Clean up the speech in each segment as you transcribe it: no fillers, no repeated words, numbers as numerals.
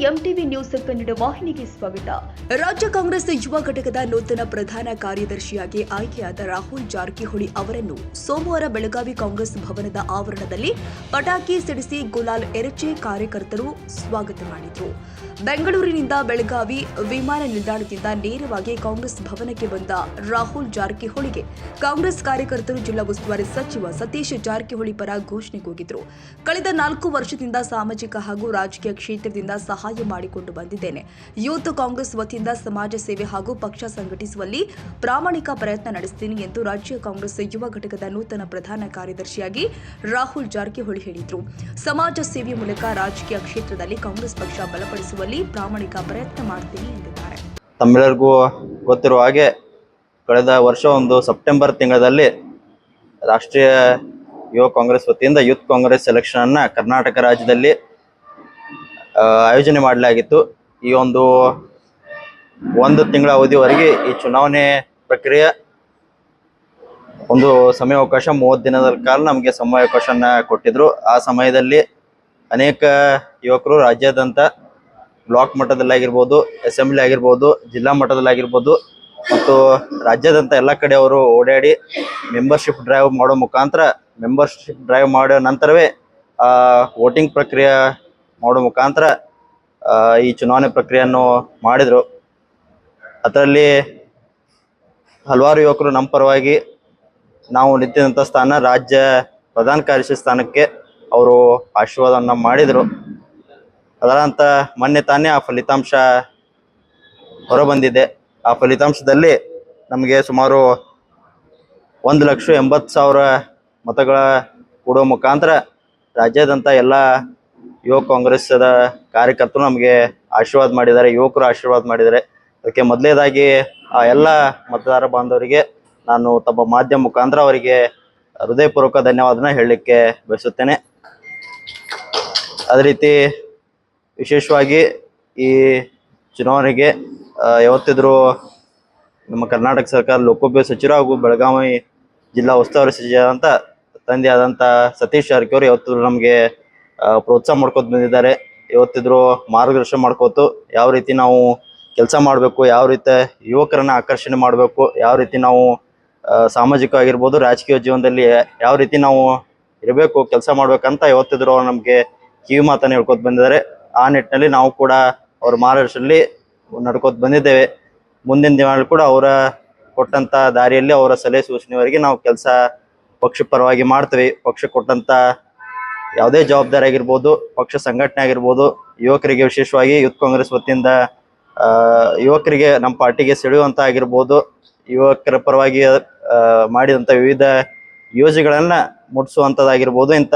MTV news Kannada ವಾಹಿನಿಗೆ ಸ್ವಾಗತ. ರಾಜ್ಯ ಕಾಂಗ್ರೆಸ್ ಯುವ ಘಟಕದ ನೂತನ ಪ್ರಧಾನ ಕಾರ್ಯದರ್ಶಿಯಾಗಿ ಆಯ್ಕೆಯಾದ ರಾಹುಲ್ ಜಾರಕಿಹೊಳಿ ಅವರನ್ನು ಸೋಮವಾರ ಬೆಳಗಾವಿ ಕಾಂಗ್ರೆಸ್ ಭವನದ ಆವರಣದಲ್ಲಿ ಪಟಾಕಿ ಸಿಡಿಸಿ ಗುಲಾಲ್ ಎರಚೆ ಕಾರ್ಯಕರ್ತರು ಸ್ವಾಗತ ಮಾಡಿದರು. ಬೆಂಗಳೂರಿನಿಂದ ಬೆಳಗಾವಿ ವಿಮಾನ ನಿಲ್ದಾಣದಿಂದ ನೇರವಾಗಿ ಕಾಂಗ್ರೆಸ್ ಭವನಕ್ಕೆ ಬಂದ ರಾಹುಲ್ ಜಾರಕಿಹೊಳಿಗೆ ಕಾಂಗ್ರೆಸ್ ಕಾರ್ಯಕರ್ತರು ಜಿಲ್ಲಾ ಉಸ್ತುವಾರಿ ಸಚಿವ ಸತೀಶ್ ಜಾರಕಿಹೊಳಿ ಪರ ಘೋಷಣೆ ಕೂಗಿದರು. ಕಳೆದ 4 ವರ್ಷದಿಂದ ಸಾಮಾಜಿಕ ಹಾಗೂ ರಾಜಕೀಯ ಕ್ಷೇತ್ರದಿಂದ ಸಹಾಯ ಮಾಡಿಕೊಂಡು ಬಂದಿದ್ದೇನೆ. ಯೂತ್ ಕಾಂಗ್ರೆಸ್ ವತಿಯಿಂದ ಸಮಾಜ ಸೇವೆ ಹಾಗೂ ಪಕ್ಷ ಸಂಘಟಿಸುವಲ್ಲಿ ಪ್ರಾಮಾಣಿಕ ಪ್ರಯತ್ನ ನಡೆಸುತ್ತೀನಿ ಎಂದು ರಾಜ್ಯ ಕಾಂಗ್ರೆಸ್ ಯುವ ಘಟಕದ ನೂತನ ಪ್ರಧಾನ ಕಾರ್ಯದರ್ಶಿಯಾಗಿ ರಾಹುಲ್ ಜಾರಕಿಹೊಳಿ ಹೇಳಿದರು. ಸಮಾಜ ಸೇವೆಯ ಮೂಲಕ ರಾಜಕೀಯ ಕ್ಷೇತ್ರದಲ್ಲಿ ಕಾಂಗ್ರೆಸ್ ಪಕ್ಷ ಬಲಪಡಿಸುವಲ್ಲಿ ಪ್ರಾಮಾಣಿಕ ಪ್ರಯತ್ನ ಮಾಡ್ತೀನಿ ಎಂದಿದ್ದಾರೆ. ತಮ್ಮೆಲ್ಲರಿಗೂ ಗೊತ್ತಿರುವ ಹಾಗೆ ಕಳೆದ ವರ್ಷ ಸೆಪ್ಟೆಂಬರ್ ತಿಂಗಳಲ್ಲಿ ರಾಷ್ಟ್ರೀಯ ಯುವ ಕಾಂಗ್ರೆಸ್ ವತಿಯಿಂದ ಯೂತ್ ಕಾಂಗ್ರೆಸ್ ಎಲೆಕ್ಷನ್ ಅನ್ನ ಕರ್ನಾಟಕ ರಾಜ್ಯದಲ್ಲಿ ಆಯೋಜನೆ ಮಾಡಲಾಗಿತ್ತು. ಈ ಒಂದು ತಿಂಗಳ ಅವಧಿವರೆಗೆ ಈ ಚುನಾವಣೆ ಪ್ರಕ್ರಿಯೆ ಸಮಯಾವಕಾಶ 30 ದಿನದ ಕಾಲ ನಮಗೆ ಸಮಯಾವಕಾಶನ ಕೊಟ್ಟಿದ್ರು. ಆ ಸಮಯದಲ್ಲಿ ಅನೇಕ ಯುವಕರು ರಾಜ್ಯಾದ್ಯಂತ ಬ್ಲಾಕ್ ಮಟ್ಟದಲ್ಲಾಗಿರ್ಬೋದು, ಅಸೆಂಬ್ಲಿ ಆಗಿರ್ಬೋದು, ಜಿಲ್ಲಾ ಮಟ್ಟದಲ್ಲಾಗಿರ್ಬೋದು ಮತ್ತು ರಾಜ್ಯಾದ್ಯಂತ ಎಲ್ಲ ಕಡೆ ಅವರು ಓಡಾಡಿ ಮೆಂಬರ್ಶಿಪ್ ಡ್ರೈವ್ ಮಾಡೋ ಮುಖಾಂತರ ಮಾಡೋ ನಂತರವೇ ವೋಟಿಂಗ್ ಪ್ರಕ್ರಿಯೆ ಮಾಡೋ ಮುಖಾಂತರ ಈ ಚುನಾವಣೆ ಪ್ರಕ್ರಿಯೆಯನ್ನು ಮಾಡಿದರು. ಅದರಲ್ಲಿ ಹಲವಾರು ಯುವಕರು ನಮ್ಮ ಪರವಾಗಿ ನಾವು ನಿಂತಿದ್ದಂಥ ಸ್ಥಾನ ರಾಜ್ಯ ಪ್ರಧಾನ ಕಾರ್ಯದರ್ಶಿ ಸ್ಥಾನಕ್ಕೆ ಅವರು ಆಶೀರ್ವಾದವನ್ನು ಮಾಡಿದರು. ಅದರಂತ ಮೊನ್ನೆ ತಾನೇ ಆ ಫಲಿತಾಂಶ ಹೊರಬಂದಿದೆ. ಆ ಫಲಿತಾಂಶದಲ್ಲಿ ನಮಗೆ ಸುಮಾರು 1,80,000 ಮತಗಳ ಕೊಡುವ ಮುಖಾಂತರ ರಾಜ್ಯಾದ್ಯಂತ ಎಲ್ಲ ಯುವ ಕಾಂಗ್ರೆಸ್ದ ಕಾರ್ಯಕರ್ತರು ನಮಗೆ ಆಶೀರ್ವಾದ ಮಾಡಿದ್ದಾರೆ, ಯುವಕರು ಆಶೀರ್ವಾದ ಮಾಡಿದ್ದಾರೆ. ಅದಕ್ಕೆ ಮೊದಲನೇದಾಗಿ ಆ ಎಲ್ಲ ಮತದಾರ ಬಾಂಧವರಿಗೆ ನಾನು ತಮ್ಮ ಮಾಧ್ಯಮ ಮುಖಾಂತರ ಅವರಿಗೆ ಹೃದಯಪೂರ್ವಕ ಧನ್ಯವಾದನ ಹೇಳಲಿಕ್ಕೆ ಬಯಸುತ್ತೇನೆ. ಅದೇ ರೀತಿ ವಿಶೇಷವಾಗಿ ಈ ಚುನಾವಣೆಗೆ ಯಾವತ್ತಿದ್ರೂ ನಮ್ಮ ಕರ್ನಾಟಕ ಸರ್ಕಾರ ಲೋಕೋಪಯೋಗಿ ಸಚಿವರು ಹಾಗೂ ಬೆಳಗಾವಿ ಜಿಲ್ಲಾ ಉಸ್ತುವಾರಿ ಸಚಿವರಾದಂಥ ತಂದೆಯಾದಂಥ ಸತೀಶ್ ಜಾರಕಿಹೊಳಿ ಯಾವತ್ತಿದ್ರು ನಮಗೆ ಪ್ರೋತ್ಸಾಹ ಮಾಡ್ಕೊತ ಬಂದಿದ್ದಾರೆ. ಯಾವತ್ತಿದ್ರು ಮಾರ್ಗದರ್ಶನ ಮಾಡ್ಕೋತು ಯಾವ ರೀತಿ ನಾವು ಕೆಲಸ ಮಾಡಬೇಕು, ಯಾವ ರೀತಿ ಯುವಕರನ್ನ ಆಕರ್ಷಣೆ ಮಾಡಬೇಕು, ಯಾವ ರೀತಿ ನಾವು ಸಾಮಾಜಿಕವಾಗಿರ್ಬೋದು ರಾಜಕೀಯ ಜೀವನದಲ್ಲಿ ಯಾವ ರೀತಿ ನಾವು ಇರಬೇಕು, ಕೆಲಸ ಮಾಡ್ಬೇಕಂತ ಯಾವತ್ತಿದ್ರು ಅವ್ರು ನಮಗೆ ಕಿವಿ ಮಾತನ್ನು ಹೇಳ್ಕೊತ ಬಂದಿದ್ದಾರೆ. ಆ ನಿಟ್ಟಿನಲ್ಲಿ ನಾವು ಕೂಡ ಅವ್ರ ಮಾರ್ಗದರ್ಶನದಲ್ಲಿ ನಡ್ಕೋತ ಬಂದಿದ್ದೇವೆ. ಮುಂದಿನ ದಿನಗಳಲ್ಲಿ ಕೂಡ ಅವರ ಕೊಟ್ಟಂತ ದಾರಿಯಲ್ಲಿ ಅವರ ಸಲಹೆ ಸೂಚನೆವರೆಗೆ ನಾವು ಕೆಲಸ ಪಕ್ಷ ಪರವಾಗಿ ಮಾಡ್ತೀವಿ. ಪಕ್ಷ ಕೊಟ್ಟಂತ ಯಾವುದೇ ಜವಾಬ್ದಾರಿ ಆಗಿರ್ಬೋದು, ಪಕ್ಷ ಸಂಘಟನೆ ಆಗಿರ್ಬೋದು, ಯುವಕರಿಗೆ ವಿಶೇಷವಾಗಿ ಯೂತ್ ಕಾಂಗ್ರೆಸ್ ವತಿಯಿಂದ ಯುವಕರಿಗೆ ನಮ್ಮ ಪಾರ್ಟಿಗೆ ಸೆಳೆಯುವಂತ ಆಗಿರ್ಬೋದು, ಯುವಕರ ಪರವಾಗಿ ಮಾಡಿದಂಥ ವಿವಿಧ ಯೋಜನೆಗಳನ್ನ ಮುಟ್ಟಿಸುವಂಥದ್ದಾಗಿರ್ಬೋದು, ಇಂಥ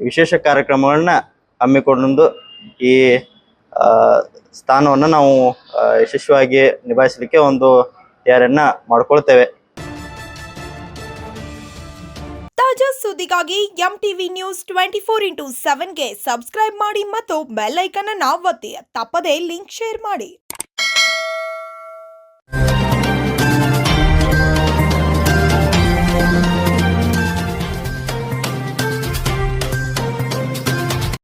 ವಿಶೇಷ ಕಾರ್ಯಕ್ರಮಗಳನ್ನ ಹಮ್ಮಿಕೊಂಡು ಈ ಸ್ಥಾನವನ್ನು ನಾವು ಯಶಸ್ವಿಯಾಗಿ ನಿಭಾಯಿಸಲಿಕ್ಕೆ ತಯಾರಿಯನ್ನ ಮಾಡ್ಕೊಳ್ತೇವೆ. ತಾಜಾ ಸುದ್ದಿಗಾಗಿ ಎಂಟಿವಿ ನ್ಯೂಸ್ 24x7ಗೆ ಸಬ್ಸ್ಕ್ರೈಬ್ ಮಾಡಿ ಮತ್ತು ಬೆಲ್ ಐಕಾನ್ ಅನ್ನು ಒತ್ತಿ. ತಪ್ಪದೇ ಲಿಂಕ್ ಶೇರ್ ಮಾಡಿ.